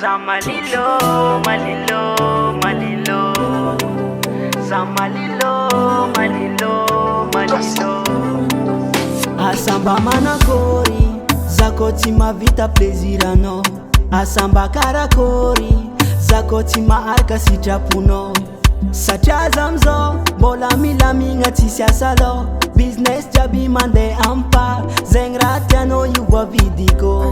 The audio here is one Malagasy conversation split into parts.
za malilo, malilo, malilo, za malilo, malilo, malilo. Asamba manakori zako tima vita plezirano, asamba karakori zako tima arka sitrapuno. Sachazamzo bola milami ngatisya salo, business jabi mande ampa zengratiano yuwa vidiko.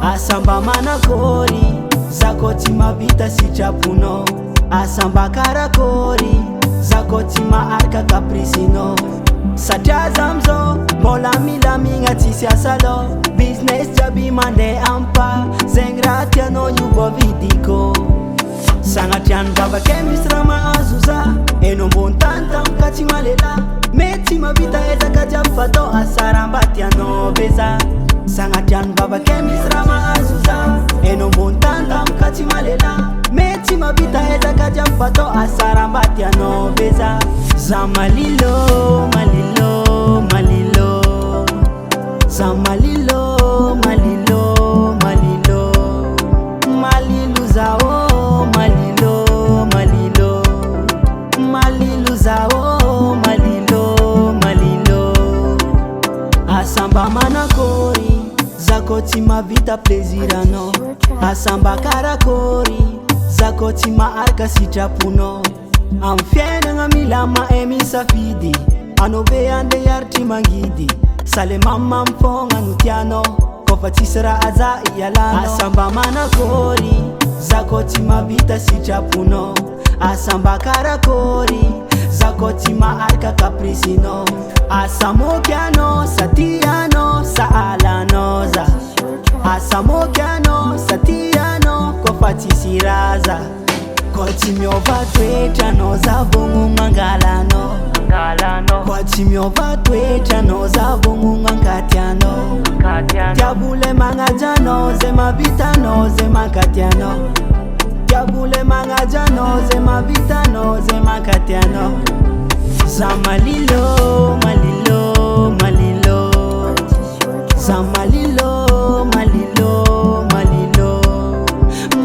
Asamba manakori zako tima vita sitrapuno, asamba karakori zako tima arka kaprisino. Sachazamzo bola milami ngatisya salo, business jabi mande ampa zengratiano yuwa vidiko. Sangatyan baba kemisra maazuza eno montanta mkati malela meti mabita eza kajafato asarambati anoveza. Sangatyan baba kemisra maazuza eno montanta mkati malela meti mabita eza kajafato asarambati anoveza. Za malilo, malilo, malilo, za malilo, malilo, malilo, malilu zao malilo, malilo, malilu zao malilo, malilo. Asamba manakori zako tima vita plezirano, asamba karakori zako tima arka sitrapuno. Amfiena nga milama emisa fidi anove ande yarti mangidi sale mama mfonga nutiano kofatisera aza iyalano. Asamba manakori zako tima vita sitrapuno, asamba karakori zako tima arka kaprisino. Asamokiano satiano saalanoza, asamokiano satiano kofatisiraza. Kotimyova tweta noza bungunga ngalano, kotimyova tweta noza bungunga nkatiano. Diabule mangajano ze mavitano ze makatiano, diabule mangajano ze mavitano ze makatiano. Za malilo, malilo, malilo, za malilo, malilo, malilo,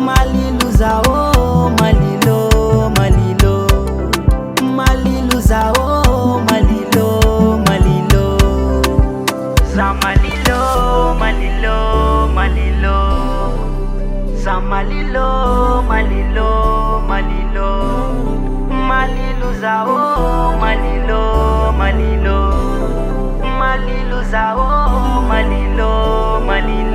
malilu zao malilo, malilo, malilu zao malilo, malilo. Za malilo, malilo, malilo, za malilo, malilo, malilo, malilu zao malilo, malilo, malilu zao malilo, malilo.